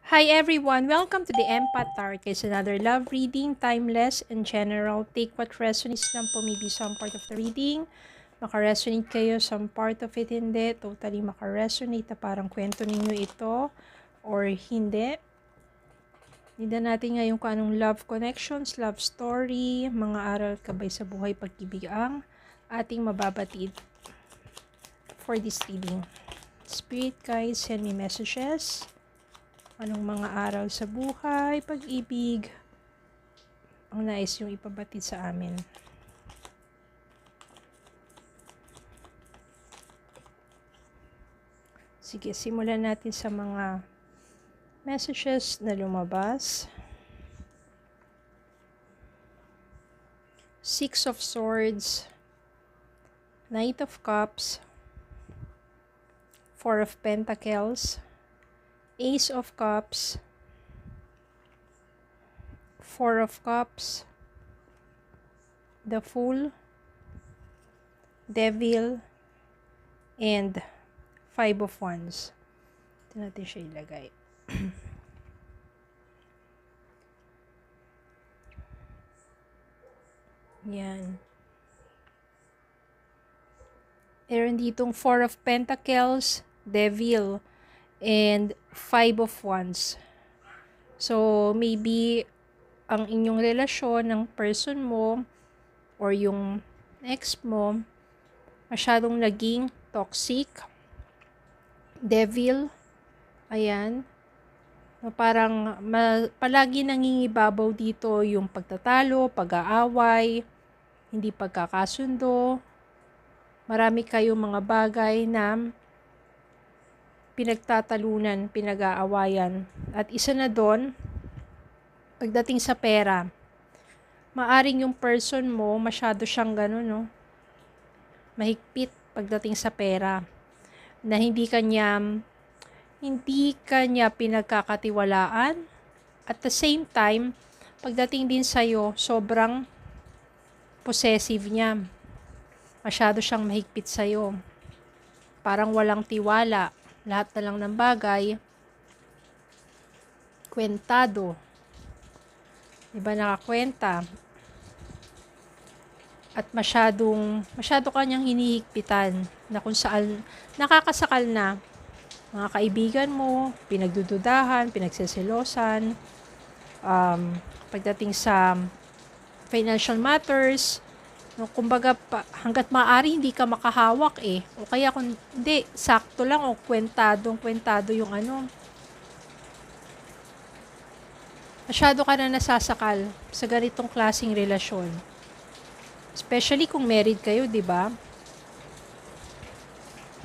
Hi everyone! Welcome to the Empath Tarot. It's another love reading, timeless and general. Take what resonates lang po, maybe some part of the reading. Maka-resonate kayo, some part of it hindi. Totally maka-resonate na parang kwento ninyo ito or hindi. Nida natin ngayon kung anong love connections, love story, mga aral kabay sa buhay, pag-ibig ang ating mababatid for this reading. Spirit guides, send me messages. Anong mga aral sa buhay, pag-ibig, ang nais yung ipabatid sa amin. Sige, simulan natin sa mga messages na lumabas. Six of Swords, Knight of Cups, Four of Pentacles, Ace of Cups, Four of Cups, the Fool, Devil, and Five of Wands. Ito natin siya ilagay. Yan. Meron ditong Four of Pentacles, Devil, and Five of Wands. So, maybe ang inyong relasyon ng person mo or yung ex mo masyadong naging toxic. Devil, ayan. Parang palagi nangingibabaw dito yung pagtatalo, pag-aaway, hindi pagkakasundo. Marami kayong mga bagay na pinagtatalunan, pinag-aawayan. At isa na doon, pagdating sa pera, maaring yung person mo, masyado siyang gano'n, no? Mahigpit pagdating sa pera, na hindi kanya pinagkakatiwalaan. At the same time, pagdating din sa'yo, sobrang possessive niya. Masyado siyang mahigpit sa'yo. Parang walang tiwala. Lahat na lang ng bagay, kwentado. Diba nakakwenta? At masyado kanyang hinihigpitan na kung saan nakakasakal na mga kaibigan mo, pinagdududahan, pinagseselosan, pagdating sa financial matters, no, kumbaga hanggat maaari hindi ka makahawak o kaya kung hindi, sakto lang o kwentado yung masyado ka na nasasakal sa ganitong klaseng relasyon. Especially kung married kayo, di ba?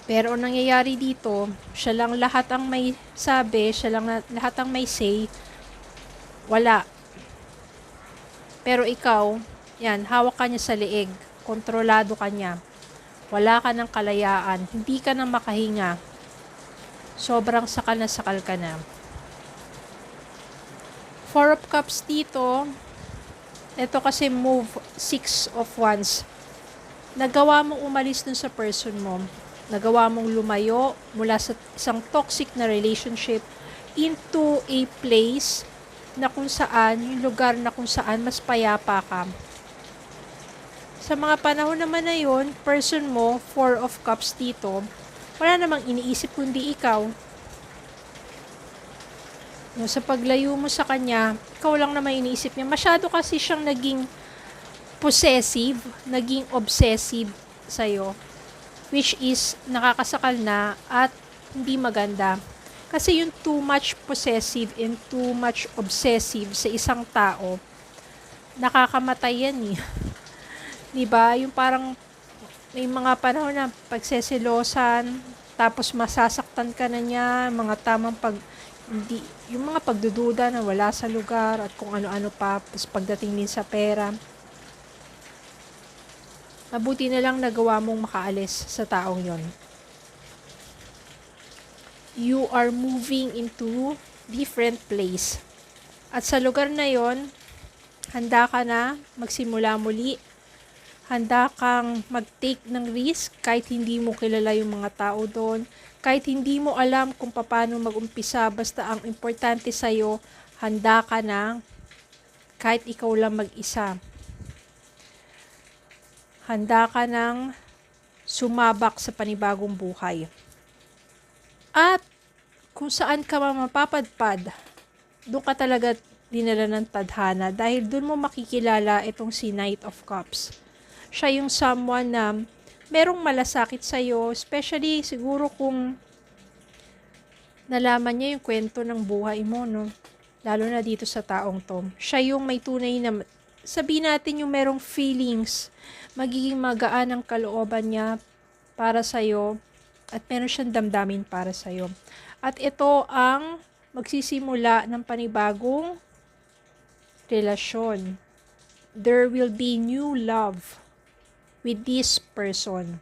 Pero ang nangyayari dito, siya lang lahat ang may sabi, siya lang lahat ang may say, wala. Pero ikaw, yan, hawak ka niya sa leeg, kontrolado ka niya, wala ka ng kalayaan, hindi ka na makahinga, sobrang sakal ka na. Four of Cups dito, ito kasi move, Six of Wands. Nagawa mong umalis dun sa person mo. Nagawa mong lumayo mula sa isang toxic na relationship into a place na kung saan, yung lugar na kung saan mas payapa ka. Sa mga panahon naman na yun, person mo, Four of Cups dito, wala namang iniisip kundi ikaw. No, sa paglayo mo sa kanya, ikaw lang naman iniisip niya. Masyado kasi siyang naging possessive, naging obsessive sa'yo, which is nakakasakal na at hindi maganda. Kasi yung too much possessive and too much obsessive sa isang tao, nakakamatay yan eh. Diba? Yung parang may mga panahon na pagseselosan, tapos masasaktan ka na niya, mga tamang yung mga pagdududa na wala sa lugar at kung ano-ano pa, tapos pagdating din sa pera. Mabuti na lang nagawa mong makaalis sa taong yon. You are moving into different place. At sa lugar na yon, handa ka na magsimula muli. Handa kang mag-take ng risk kahit hindi mo kilala yung mga tao doon. Kahit hindi mo alam kung paano mag-umpisa, basta ang importante sa'yo, handa ka na kahit ikaw lang mag-isa. Handa ka nang sumabak sa panibagong buhay. At kung saan ka mapapadpad, doon ka talaga dinala ng tadhana dahil doon mo makikilala itong si Knight of Cups. Siya yung someone na merong malasakit sa'yo, especially siguro kung nalaman niya yung kwento ng buhay mo, no? Lalo na dito sa taong to. Siya yung may tunay na, sabihin natin yung merong feelings, magiging magaan ang kalooban niya para sa'yo at meron siyang damdamin para sa'yo. At ito ang magsisimula ng panibagong relasyon. There will be new love with this person.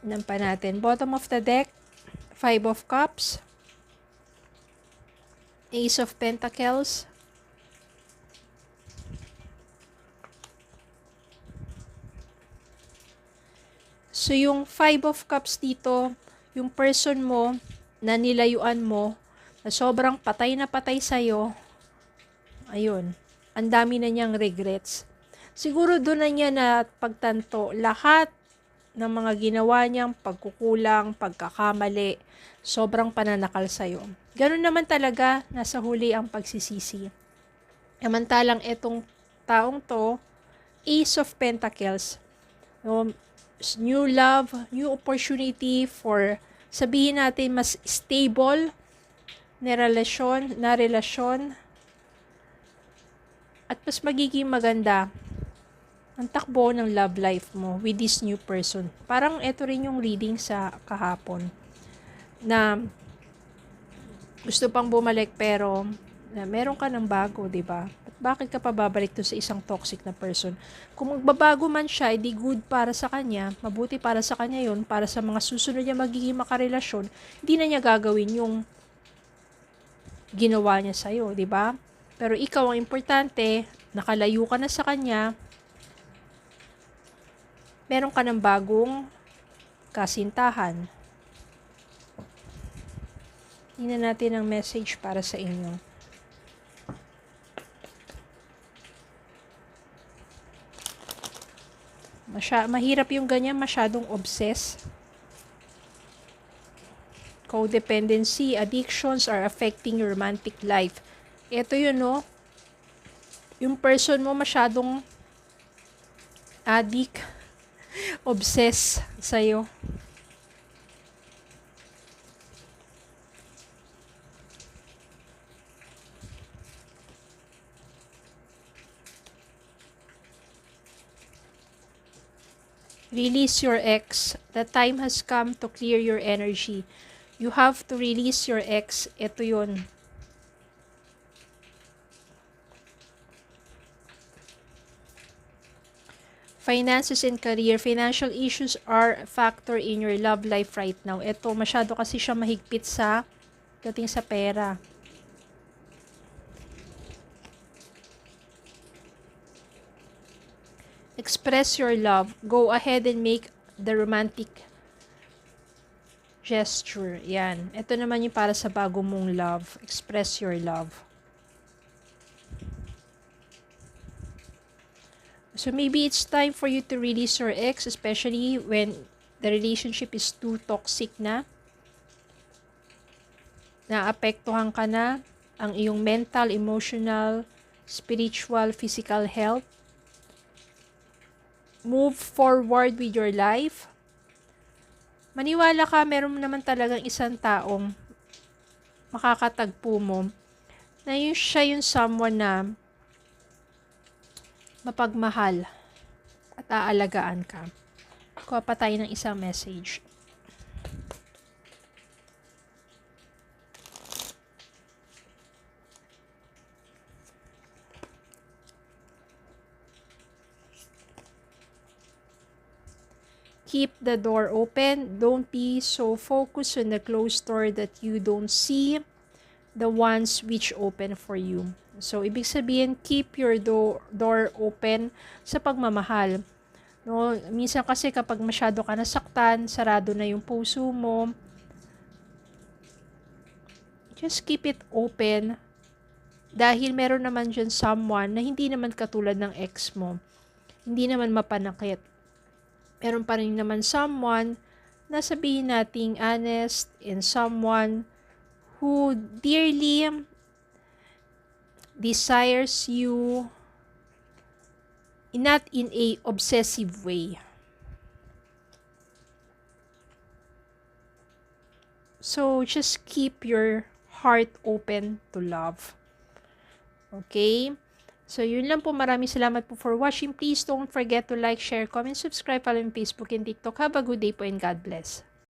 Tignan pa natin. Bottom of the deck, 5 of Cups, Ace of Pentacles, so yung 5 of Cups dito, yung person mo na nilayuan mo, na sobrang patay na patay sa'yo, ayun, ang dami na niyang regrets. Siguro doon na niya na pagtanto lahat ng mga ginawa niyang pagkukulang, pagkakamali, sobrang pananakal sa'yo. Ganun naman talaga, nasa huli ang pagsisisi. Samantalang etong taong to, Ace of Pentacles, no, new love, new opportunity for, sabihin natin, mas stable na relasyon, at mas magiging maganda ang takbo ng love life mo with this new person. Parang ito rin yung reading sa kahapon na gusto pang bumalik pero na meron ka ng bago, di ba? Bakit ka pa babalik to sa isang toxic na person? Kung magbabago man siya, edi good para sa kanya, mabuti para sa kanya yun, para sa mga susunod niya magiging makarelasyon, hindi na niya gagawin yung ginawa niya sa'yo, di ba? Pero ikaw ang importante, nakalayo ka na sa kanya, meron ka ng bagong kasintahan. Tingnan natin ang message para sa inyo. Mahirap yung ganyan, masyadong obsessed. Codependency, addictions are affecting your romantic life. Ito yun, no? Yung person mo masyadong addict, obsessed sa'yo. Release your ex. The time has come to clear your energy. You have to release your ex. Ito yun. Finances and career. Financial issues are a factor in your love life right now. Ito, masyado kasi siya mahigpit sa dating sa pera. Express your love. Go ahead and make the romantic gesture. Yan. Ito naman yung para sa bago mong love. Express your love. So maybe it's time for you to release your ex, especially when the relationship is too toxic na. Naapektuhan ka na ang iyong mental, emotional, spiritual, physical health. Move forward with your life. Maniwala ka, meron naman talagang isang taong makakatagpo mo na siya yung someone na mapagmahal at aalagaan ka. Kuha pa tayo ng isang message. Keep the door open. Don't be so focused on the closed door that you don't see the ones which open for you. So, ibig sabihin, keep your door open sa pagmamahal. No, minsan kasi kapag masyado ka nasaktan, sarado na yung puso mo, just keep it open. Dahil meron naman dyan someone na hindi naman katulad ng ex mo. Hindi naman mapanakit. Meron pa rin naman someone na sabihin nating honest and someone who dearly desires you, not in a obsessive way. So, just keep your heart open to love. Okay? So, yun lang po. Maraming salamat po for watching. Please don't forget to like, share, comment, subscribe, follow me Facebook and TikTok. Have a good day po and God bless.